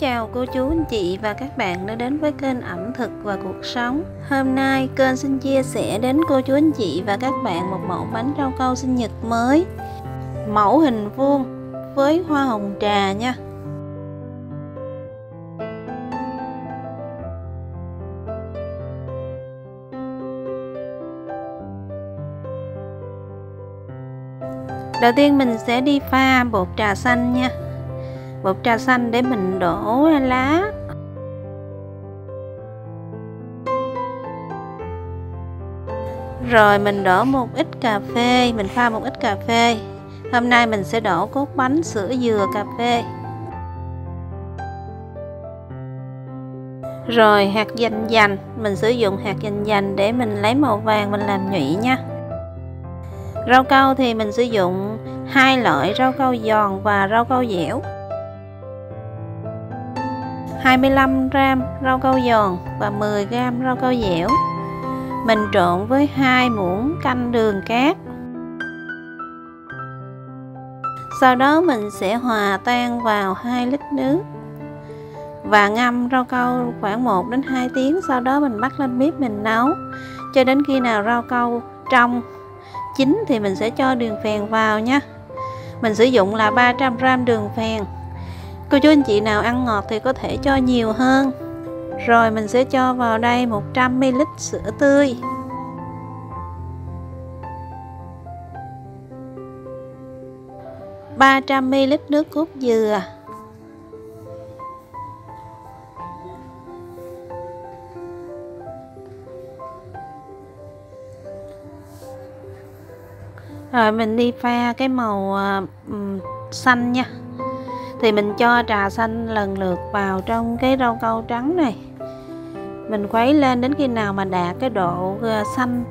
chào cô chú anh chị và các bạn đã đến với kênh ẩm thực và cuộc sống. Hôm nay kênh xin chia sẻ đến cô chú anh chị và các bạn một mẫu bánh rau câu sinh nhật mới, mẫu hình vuông với hoa hồng trà nha. Đầu tiên mình sẽ đi pha bột trà xanh nha. Bột trà xanh để mình đổ lá. Rồi mình đổ một ít cà phê, mình pha một ít cà phê. Hôm nay mình sẽ đổ cốt bánh sữa dừa cà phê. Rồi hạt dành dành, mình sử dụng hạt dành dành để mình lấy màu vàng mình làm nhụy nha. Rau câu thì mình sử dụng hai loại rau câu giòn và rau câu dẻo. 25g rau câu giòn và 10g rau câu dẻo. Mình trộn với 2 muỗng canh đường cát. Sau đó mình sẽ hòa tan vào 2 lít nước và ngâm rau câu khoảng 1 đến 2 tiếng. Sau đó mình bắt lên bếp mình nấu cho đến khi nào rau câu trong chín thì mình sẽ cho đường phèn vào nha. Mình sử dụng là 300g đường phèn. Cô chú anh chị nào ăn ngọt thì có thể cho nhiều hơn. Rồi mình sẽ cho vào đây 100ml sữa tươi. ,300ml nước cốt dừa. Rồi mình đi pha cái màu xanh nha. Thì mình cho trà xanh lần lượt vào trong cái rau câu trắng này. Mình khuấy lên đến khi nào mà đạt cái độ xanh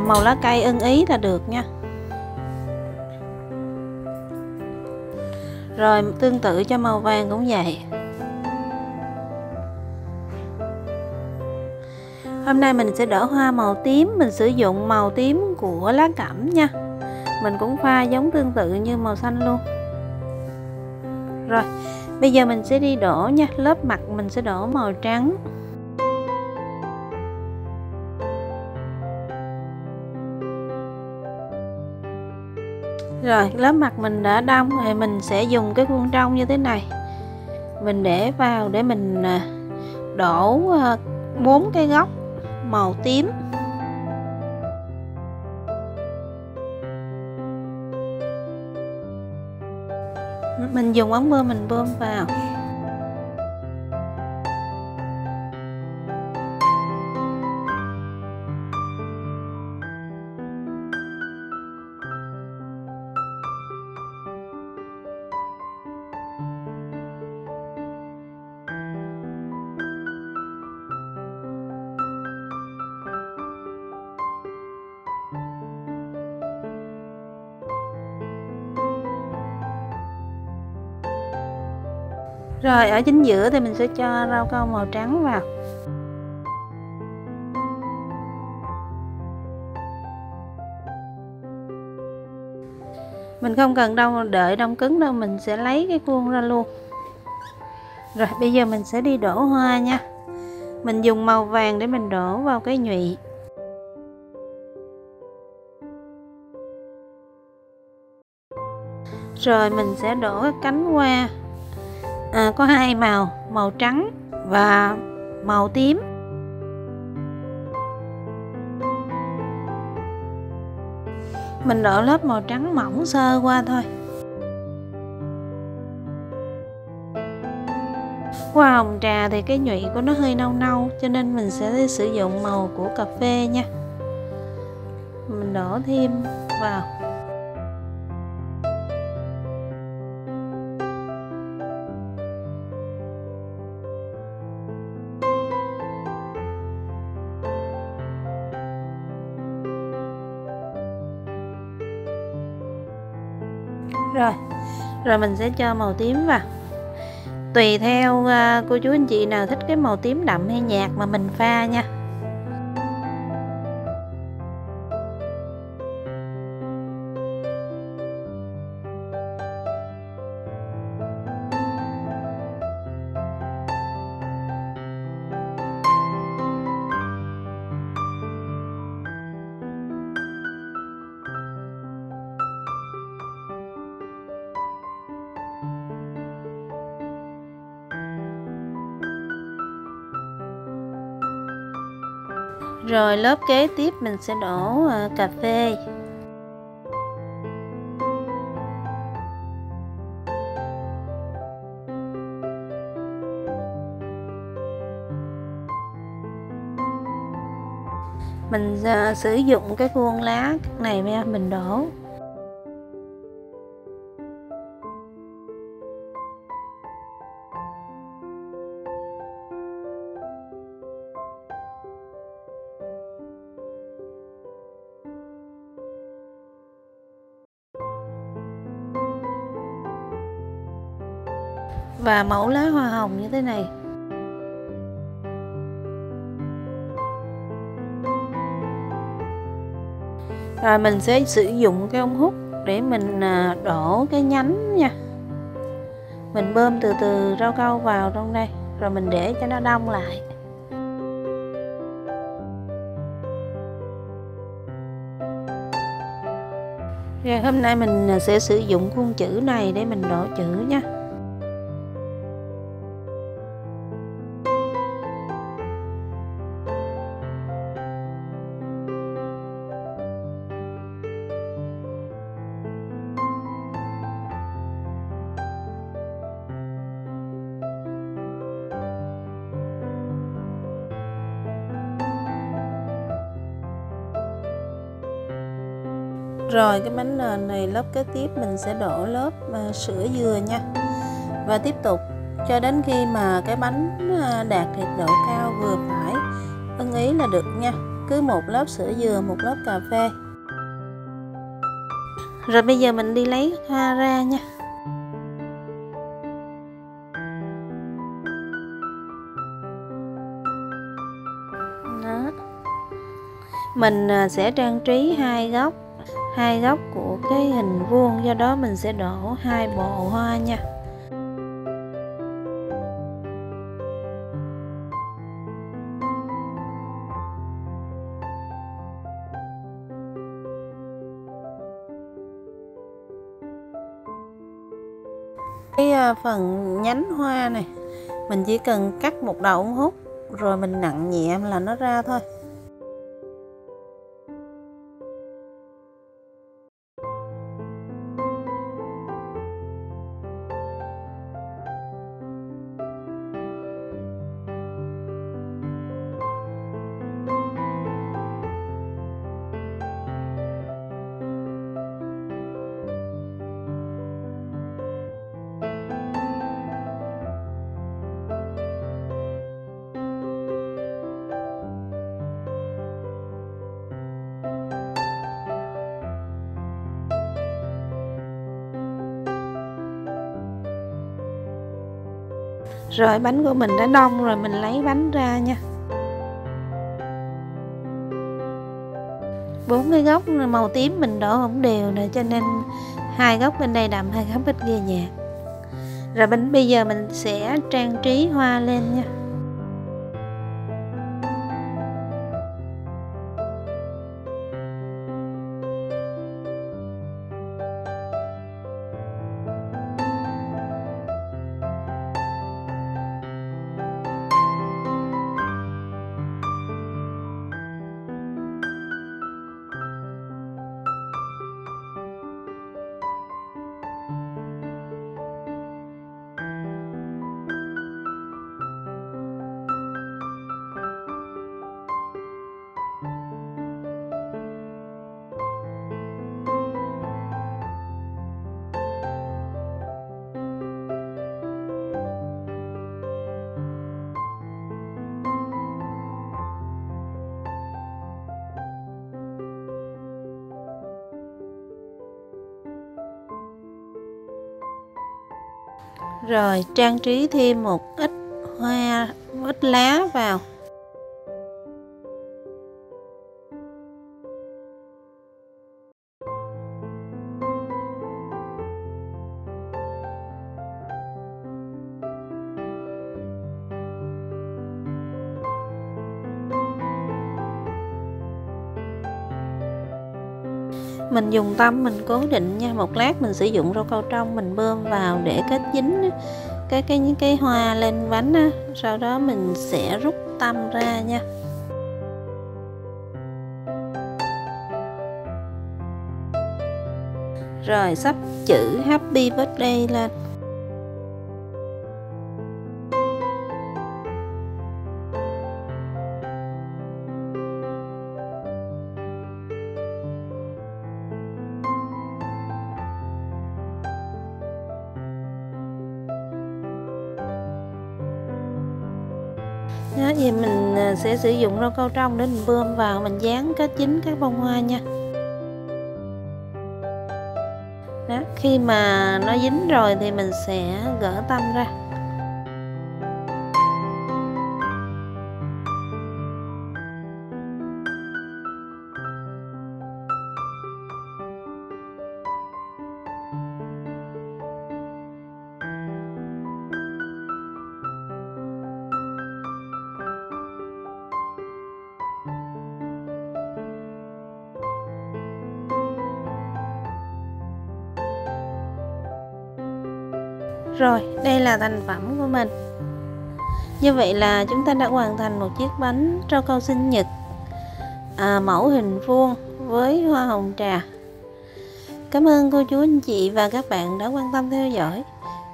màu lá cây ưng ý là được nha. Rồi tương tự cho màu vàng cũng vậy. Hôm nay mình sẽ đổ hoa màu tím, mình sử dụng màu tím của lá cẩm nha. Mình cũng pha giống tương tự như màu xanh luôn. Rồi, bây giờ mình sẽ đi đổ nha. Lớp mặt mình sẽ đổ màu trắng. Rồi, lớp mặt mình đã đông rồi, mình sẽ dùng cái khuôn trông như thế này. Mình để vào để mình đổ 4 cái góc màu tím. Mình dùng ống bơm mình bơm vào. Rồi ở chính giữa thì mình sẽ cho rau câu màu trắng vào. Mình không cần đợi đông cứng đâu, mình sẽ lấy cái khuôn ra luôn. Rồi bây giờ mình sẽ đi đổ hoa nha. Mình dùng màu vàng để mình đổ vào cái nhụy. Rồi mình sẽ đổ cái cánh hoa. Có hai màu, màu trắng và màu tím. Mình đổ lớp màu trắng mỏng sơ qua thôi. Hoa hồng trà thì cái nhụy của nó hơi nâu nâu, cho nên mình sẽ sử dụng màu của cà phê nha. Mình đổ thêm vào. Rồi mình sẽ cho màu tím vào. Tùy theo cô chú anh chị nào thích cái màu tím đậm hay nhạt mà mình pha nha. Rồi lớp kế tiếp mình sẽ đổ cà phê. Mình sử dụng cái khuôn lá này mình đổ. Và mẫu lá hoa hồng như thế này. Rồi mình sẽ sử dụng cái ống hút để mình đổ cái nhánh nha. Mình bơm từ từ rau câu vào trong đây, rồi mình để cho nó đông lại. Rồi hôm nay mình sẽ sử dụng khuôn chữ này để mình đổ chữ nha. Rồi cái bánh nền này lớp kế tiếp mình sẽ đổ lớp sữa dừa nha. Và tiếp tục cho đến khi mà cái bánh đạt nhiệt độ cao vừa phải, ưng ý là được nha. Cứ một lớp sữa dừa, một lớp cà phê. Rồi bây giờ mình đi lấy hoa ra nha. Đó. Mình sẽ trang trí hai góc của cái hình vuông, do đó mình sẽ đổ 2 bộ hoa nha. Cái phần nhánh hoa này mình chỉ cần cắt một đầu ống hút rồi mình nặn nhẹ là nó ra thôi. Rồi bánh của mình đã đông rồi, mình lấy bánh ra nha. 4 cái góc màu tím mình đổ không đều nè, cho nên 2 góc bên đây đậm, 2 góc bên kia nhạt. Rồi bây giờ mình sẽ trang trí hoa lên nha. Rồi trang trí thêm một ít hoa, một ít lá vào. Mình dùng tăm mình cố định nha. Một lát mình sử dụng rau câu trong mình bơm vào để kết dính cái hoa lên bánh á. Sau đó mình sẽ rút tăm ra nha. rồi sắp chữ Happy Birthday lên. Đó, thì mình sẽ sử dụng rau câu trong để mình bơm vào, mình dán kết dính các bông hoa nha. Đó, khi mà nó dính rồi thì mình sẽ gỡ tâm ra. Rồi, đây là thành phẩm của mình. Như vậy là chúng ta đã hoàn thành một chiếc bánh rau câu sinh nhật mẫu hình vuông với hoa hồng trà. Cảm ơn cô chú anh chị và các bạn đã quan tâm theo dõi.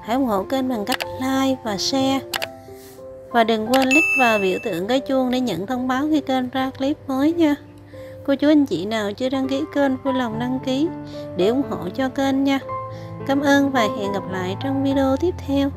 Hãy ủng hộ kênh bằng cách like và share. Và đừng quên click vào biểu tượng cái chuông để nhận thông báo khi kênh ra clip mới nha. Cô chú anh chị nào chưa đăng ký kênh vui lòng đăng ký để ủng hộ cho kênh nha. Cảm ơn và hẹn gặp lại trong video tiếp theo.